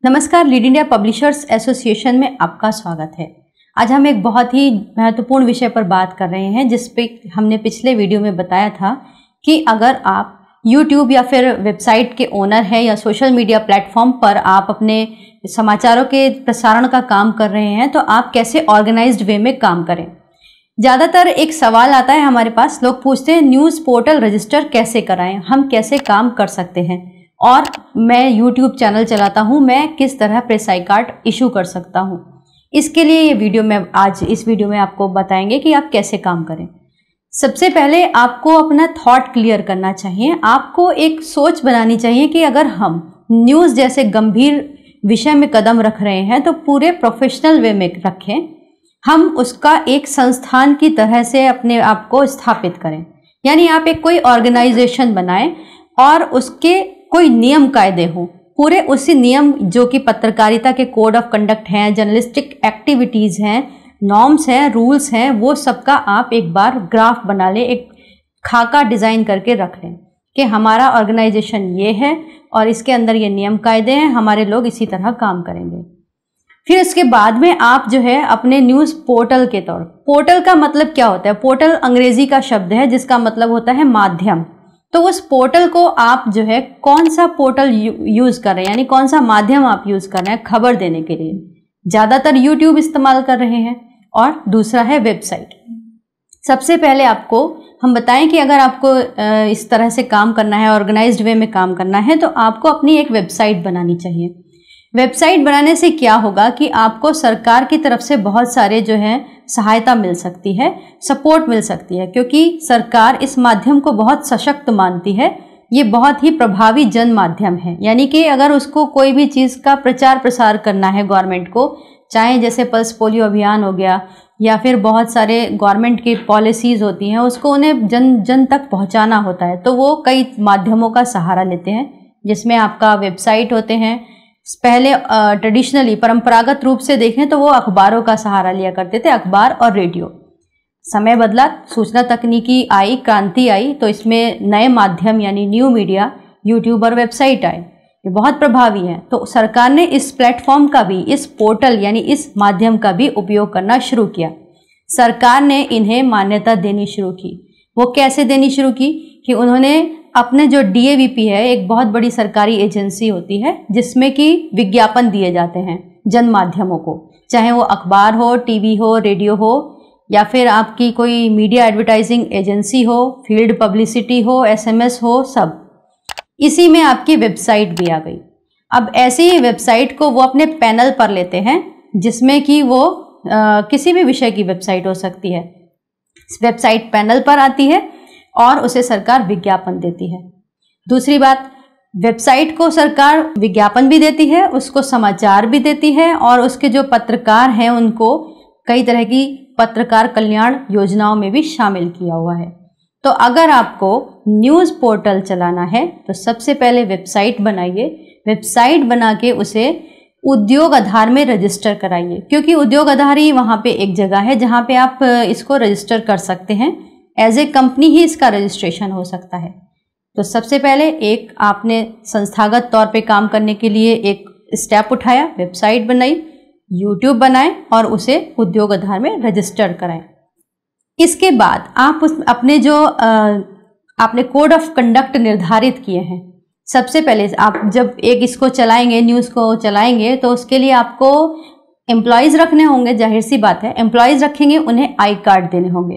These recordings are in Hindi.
नमस्कार, लीड इंडिया पब्लिशर्स एसोसिएशन में आपका स्वागत है। आज हम एक बहुत ही महत्वपूर्ण विषय पर बात कर रहे हैं, जिस पे हमने पिछले वीडियो में बताया था कि अगर आप YouTube या फिर वेबसाइट के ओनर हैं या सोशल मीडिया प्लेटफॉर्म पर आप अपने समाचारों के प्रसारण का काम कर रहे हैं तो आप कैसे ऑर्गेनाइज्ड वे में काम करें। ज़्यादातर एक सवाल आता है हमारे पास, लोग पूछते हैं न्यूज़ पोर्टल रजिस्टर कैसे कराएं, हम कैसे काम कर सकते हैं, और मैं YouTube चैनल चलाता हूं, मैं किस तरह प्रेस आई कार्ड इशू कर सकता हूं। इसके लिए ये वीडियो में आज इस वीडियो में आपको बताएंगे कि आप कैसे काम करें। सबसे पहले आपको अपना थॉट क्लियर करना चाहिए। आपको एक सोच बनानी चाहिए कि अगर हम न्यूज़ जैसे गंभीर विषय में कदम रख रहे हैं तो पूरे प्रोफेशनल वे में रखें। हम उसका एक संस्थान की तरह से अपने आप को स्थापित करें, यानी आप एक कोई ऑर्गेनाइजेशन बनाएं और उसके कोई नियम कायदे हो, पूरे उसी नियम जो कि पत्रकारिता के कोड ऑफ कंडक्ट हैं, जर्नलिस्टिक एक्टिविटीज़ हैं, नॉर्म्स हैं, रूल्स हैं, वो सबका आप एक बार ग्राफ बना लें, एक खाका डिज़ाइन करके रख लें कि हमारा ऑर्गेनाइजेशन ये है और इसके अंदर ये नियम कायदे हैं, हमारे लोग इसी तरह काम करेंगे। फिर इसके बाद में आप जो है अपने न्यूज़ पोर्टल के तौर, पोर्टल का मतलब क्या होता है? पोर्टल अंग्रेजी का शब्द है जिसका मतलब होता है माध्यम। तो उस पोर्टल को आप जो है कौन सा पोर्टल यूज़ कर रहे हैं, यानी कौन सा माध्यम आप यूज़ कर रहे हैं खबर देने के लिए। ज़्यादातर YouTube इस्तेमाल कर रहे हैं और दूसरा है वेबसाइट। सबसे पहले आपको हम बताएं कि अगर आपको इस तरह से काम करना है, ऑर्गेनाइज्ड वे में काम करना है, तो आपको अपनी एक वेबसाइट बनानी चाहिए। वेबसाइट बनाने से क्या होगा कि आपको सरकार की तरफ से बहुत सारे जो है सहायता मिल सकती है, सपोर्ट मिल सकती है, क्योंकि सरकार इस माध्यम को बहुत सशक्त मानती है। ये बहुत ही प्रभावी जन माध्यम है, यानी कि अगर उसको कोई भी चीज़ का प्रचार प्रसार करना है गवर्नमेंट को, चाहे जैसे पल्स पोलियो अभियान हो गया या फिर बहुत सारे गवर्नमेंट की पॉलिसीज़ होती हैं, उसको उन्हें जन जन तक पहुंचाना होता है, तो वो कई माध्यमों का सहारा लेते हैं, जिसमें आपका वेबसाइट होते हैं। पहले ट्रेडिशनली परंपरागत रूप से देखें तो वो अखबारों का सहारा लिया करते थे, अखबार और रेडियो। समय बदला, सूचना तकनीकी आई, क्रांति आई, तो इसमें नए माध्यम यानी न्यू मीडिया, यूट्यूब और वेबसाइट आए, ये बहुत प्रभावी हैं। तो सरकार ने इस प्लेटफॉर्म का भी, इस पोर्टल यानी इस माध्यम का भी उपयोग करना शुरू किया। सरकार ने इन्हें मान्यता देनी शुरू की। वो कैसे देनी शुरू की कि उन्होंने अपने जो DAVP है, एक बहुत बड़ी सरकारी एजेंसी होती है जिसमें कि विज्ञापन दिए जाते हैं जन माध्यमों को, चाहे वो अखबार हो, टीवी हो, रेडियो हो, या फिर आपकी कोई मीडिया एडवर्टाइजिंग एजेंसी हो, फील्ड पब्लिसिटी हो, SMS हो, सब इसी में आपकी वेबसाइट भी आ गई। अब ऐसी ही वेबसाइट को वो अपने पैनल पर लेते हैं, जिसमें कि वो किसी भी विषय की वेबसाइट हो सकती है। वेबसाइट पैनल पर आती है और उसे सरकार विज्ञापन देती है। दूसरी बात, वेबसाइट को सरकार विज्ञापन भी देती है, उसको समाचार भी देती है, और उसके जो पत्रकार हैं उनको कई तरह की पत्रकार कल्याण योजनाओं में भी शामिल किया हुआ है। तो अगर आपको न्यूज़ पोर्टल चलाना है तो सबसे पहले वेबसाइट बनाइए। वेबसाइट बना के उसे उद्योग आधार में रजिस्टर कराइए, क्योंकि उद्योग आधार ही वहाँ पे एक जगह है जहाँ पे आप इसको रजिस्टर कर सकते हैं। एज ए कंपनी ही इसका रजिस्ट्रेशन हो सकता है। तो सबसे पहले एक आपने संस्थागत तौर पे काम करने के लिए एक स्टेप उठाया, वेबसाइट बनाई, YouTube बनाए और उसे उद्योग आधार में रजिस्टर कराएं। इसके बाद आप अपने जो आपने कोड ऑफ कंडक्ट निर्धारित किए हैं, सबसे पहले आप जब एक इसको चलाएंगे, न्यूज़ को चलाएंगे, तो उसके लिए आपको एम्प्लॉयज़ रखने होंगे। जाहिर सी बात है, एम्प्लॉयज़ रखेंगे, उन्हें आई कार्ड देने होंगे।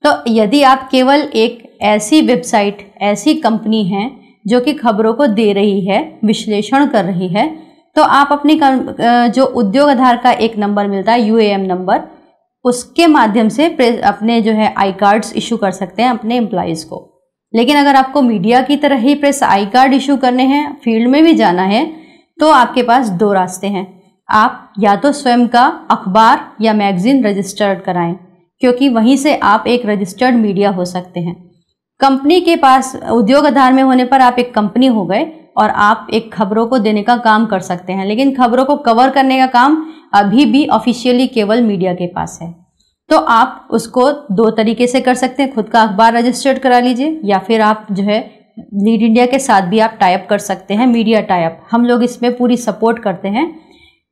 तो यदि आप केवल एक ऐसी वेबसाइट, ऐसी कंपनी हैं जो कि खबरों को दे रही है, विश्लेषण कर रही है, तो आप अपनी जो उद्योग आधार का एक नंबर मिलता है, UAM नंबर, उसके माध्यम से अपने जो है आई कार्ड्स इशू कर सकते हैं अपने एम्प्लॉयज़ को। लेकिन अगर आपको मीडिया की तरह ही प्रेस आई कार्ड इशू करने हैं, फील्ड में भी जाना है, तो आपके पास दो रास्ते हैं। आप या तो स्वयं का अखबार या मैगजीन रजिस्टर्ड कराएं, क्योंकि वहीं से आप एक रजिस्टर्ड मीडिया हो सकते हैं। कंपनी के पास उद्योग आधार में होने पर आप एक कंपनी हो गए और आप एक खबरों को देने का काम कर सकते हैं, लेकिन खबरों को कवर करने का काम अभी भी ऑफिशियली केवल मीडिया के पास है। तो आप उसको दो तरीके से कर सकते हैं, खुद का अखबार रजिस्टर्ड करा लीजिए, या फिर आप जो है लीड इंडिया के साथ भी आप टाई अप कर सकते हैं, मीडिया टाई अप। हम लोग इसमें पूरी सपोर्ट करते हैं।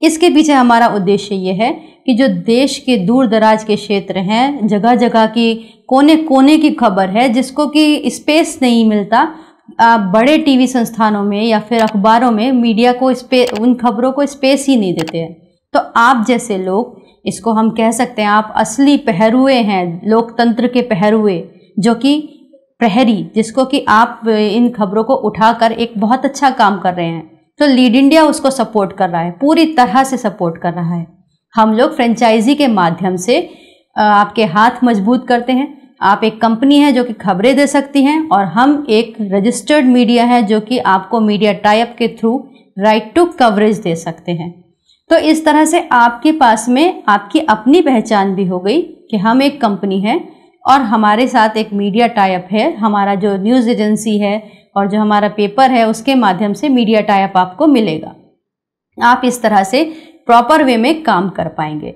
इसके पीछे हमारा उद्देश्य ये है कि जो देश के दूर दराज के क्षेत्र हैं, जगह जगह की कोने कोने की खबर है जिसको कि स्पेस नहीं मिलता, बड़े टीवी संस्थानों में या फिर अखबारों में मीडिया को उन खबरों को स्पेस ही नहीं देते हैं। तो आप जैसे लोग, इसको हम कह सकते हैं आप असली पहरुए हैं, लोकतंत्र के पहरुए, जो कि प्रहरी, जिसको कि आप इन खबरों को उठाकर एक बहुत अच्छा काम कर रहे हैं। तो लीड इंडिया उसको सपोर्ट कर रहा है, पूरी तरह से सपोर्ट कर रहा है। हम लोग फ्रेंचाइजी के माध्यम से आपके हाथ मजबूत करते हैं। आप एक कंपनी है जो कि खबरें दे सकती हैं, और हम एक रजिस्टर्ड मीडिया है जो कि आपको मीडिया टाई अप के थ्रू राइट टू कवरेज दे सकते हैं। तो इस तरह से आपके पास में आपकी अपनी पहचान भी हो गई कि हम एक कंपनी है और हमारे साथ एक मीडिया टाई अप है। हमारा जो न्यूज़ एजेंसी है और जो हमारा पेपर है उसके माध्यम से मीडिया टाई अप आपको मिलेगा। आप इस तरह से प्रॉपर वे में काम कर पाएंगे।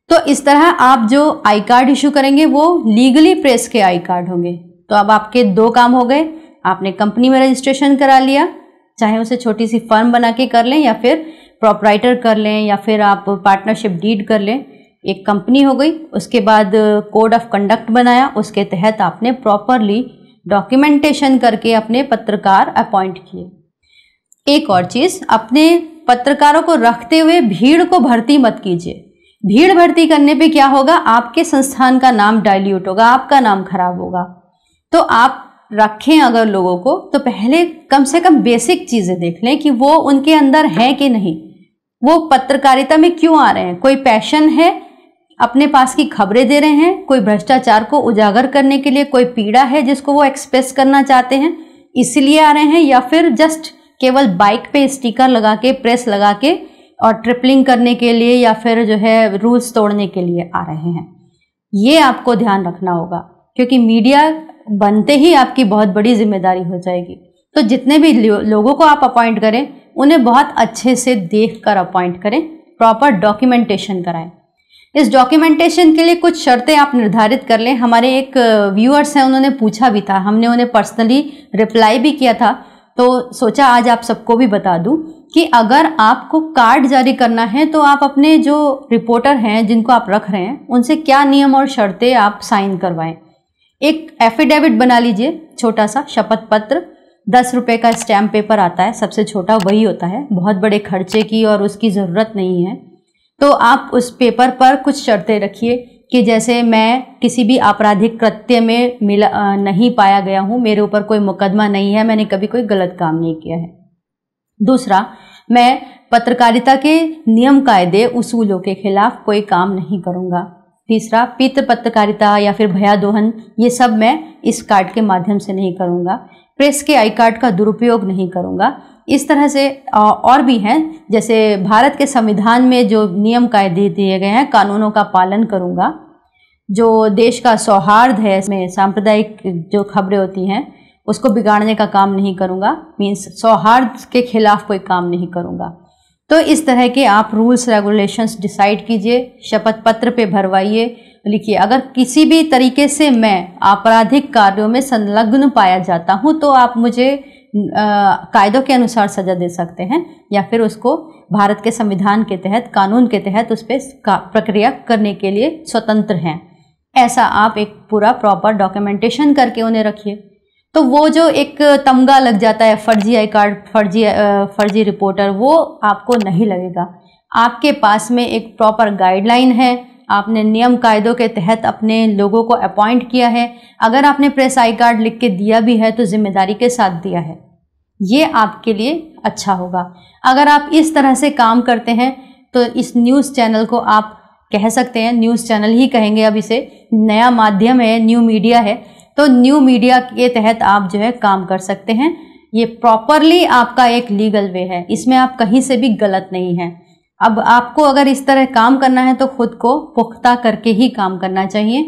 तो इस तरह आप जो आई कार्ड इशू करेंगे वो लीगली प्रेस के आई कार्ड होंगे। तो अब आपके 2 काम हो गए। आपने कंपनी में रजिस्ट्रेशन करा लिया, चाहे उसे छोटी सी फर्म बना के कर लें या फिर प्रोपराइटर कर लें या फिर आप पार्टनरशिप डीड कर लें। एक कंपनी हो गई। उसके बाद कोड ऑफ कंडक्ट बनाया, उसके तहत आपने प्रॉपरली डॉक्यूमेंटेशन करके अपने पत्रकार अपॉइंट किए। एक और चीज़, अपने पत्रकारों को रखते हुए भीड़ को भर्ती मत कीजिए। भीड़ भर्ती करने पे क्या होगा, आपके संस्थान का नाम डाइल्यूट होगा, आपका नाम खराब होगा। तो आप रखें अगर लोगों को, तो पहले कम से कम बेसिक चीज़ें देख लें कि वो उनके अंदर है कि नहीं, वो पत्रकारिता में क्यों आ रहे हैं। कोई पैशन है, अपने पास की खबरें दे रहे हैं, कोई भ्रष्टाचार को उजागर करने के लिए कोई पीड़ा है जिसको वो एक्सप्रेस करना चाहते हैं इसलिए आ रहे हैं, या फिर जस्ट केवल बाइक पे स्टिकर लगा के, प्रेस लगा के और ट्रिपलिंग करने के लिए या फिर जो है रूल्स तोड़ने के लिए आ रहे हैं। ये आपको ध्यान रखना होगा, क्योंकि मीडिया बनते ही आपकी बहुत बड़ी जिम्मेदारी हो जाएगी। तो जितने भी लोगों को आप अपॉइंट करें उन्हें बहुत अच्छे से देखकर अपॉइंट करें, प्रॉपर डॉक्यूमेंटेशन कराएं। इस डॉक्यूमेंटेशन के लिए कुछ शर्तें आप निर्धारित कर लें। हमारे एक व्यूअर्स हैं, उन्होंने पूछा भी था, हमने उन्हें पर्सनली रिप्लाई भी किया था, तो सोचा आज आप सबको भी बता दूं कि अगर आपको कार्ड जारी करना है तो आप अपने जो रिपोर्टर हैं जिनको आप रख रहे हैं उनसे क्या नियम और शर्तें आप साइन करवाएं। एक एफिडेविट बना लीजिए, छोटा सा शपथ पत्र, 10 रुपये का स्टैम्प पेपर आता है, सबसे छोटा वही होता है, बहुत बड़े खर्चे की और उसकी ज़रूरत नहीं है। तो आप उस पेपर पर कुछ शर्तें रखिए कि जैसे मैं किसी भी आपराधिक कृत्य में नहीं पाया गया हूँ, मेरे ऊपर कोई मुकदमा नहीं है, मैंने कभी कोई गलत काम नहीं किया है। दूसरा, मैं पत्रकारिता के नियम कायदे उसूलों के खिलाफ कोई काम नहीं करूँगा। तीसरा, पितृ पत्रकारिता या फिर भया दोहन, ये सब मैं इस कार्ड के माध्यम से नहीं करूँगा। प्रेस के आई कार्ड का दुरुपयोग नहीं करूँगा। इस तरह से और भी हैं, जैसे भारत के संविधान में जो नियम कायदे दिए गए हैं, कानूनों का पालन करूँगा। जो देश का सौहार्द है, इसमें सांप्रदायिक जो खबरें होती हैं उसको बिगाड़ने का काम नहीं करूँगा, मीन्स सौहार्द के खिलाफ कोई काम नहीं करूँगा। तो इस तरह के आप रूल्स रेगुलेशंस डिसाइड कीजिए, शपथ पत्र पे भरवाइए, लिखिए। अगर किसी भी तरीके से मैं आपराधिक कार्यों में संलग्न पाया जाता हूँ तो आप मुझे कायदों के अनुसार सजा दे सकते हैं, या फिर उसको भारत के संविधान के तहत, कानून के तहत उस पर प्रक्रिया करने के लिए स्वतंत्र हैं। ऐसा आप एक पूरा प्रॉपर डॉक्यूमेंटेशन करके उन्हें रखिए। तो वो जो एक तमगा लग जाता है फर्जी आई कार्ड, फर्जी रिपोर्टर, वो आपको नहीं लगेगा। आपके पास में एक प्रॉपर गाइडलाइन है, आपने नियम कायदों के तहत अपने लोगों को अपॉइंट किया है। अगर आपने प्रेस आई कार्ड लिख के दिया भी है तो जिम्मेदारी के साथ दिया है, ये आपके लिए अच्छा होगा। अगर आप इस तरह से काम करते हैं तो इस न्यूज़ चैनल को आप कह सकते हैं, न्यूज़ चैनल ही कहेंगे अब इसे, नया माध्यम है, न्यू मीडिया है, तो न्यू मीडिया के तहत आप जो है काम कर सकते हैं। ये प्रॉपरली आपका एक लीगल वे है, इसमें आप कहीं से भी गलत नहीं हैं। अब आपको अगर इस तरह काम करना है तो खुद को पुख्ता करके ही काम करना चाहिए,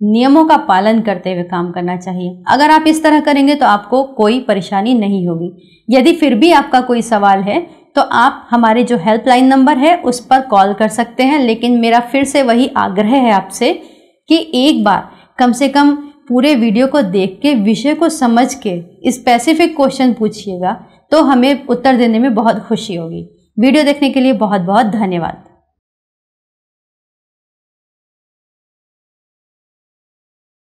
नियमों का पालन करते हुए काम करना चाहिए। अगर आप इस तरह करेंगे तो आपको कोई परेशानी नहीं होगी। यदि फिर भी आपका कोई सवाल है तो आप हमारे जो हेल्पलाइन नंबर है उस पर कॉल कर सकते हैं। लेकिन मेरा फिर से वही आग्रह है आपसे कि एक बार कम से कम पूरे वीडियो को देख के विषय को समझ के स्पेसिफिक क्वेश्चन पूछिएगा तो हमें उत्तर देने में बहुत खुशी होगी। वीडियो देखने के लिए बहुत बहुत धन्यवाद।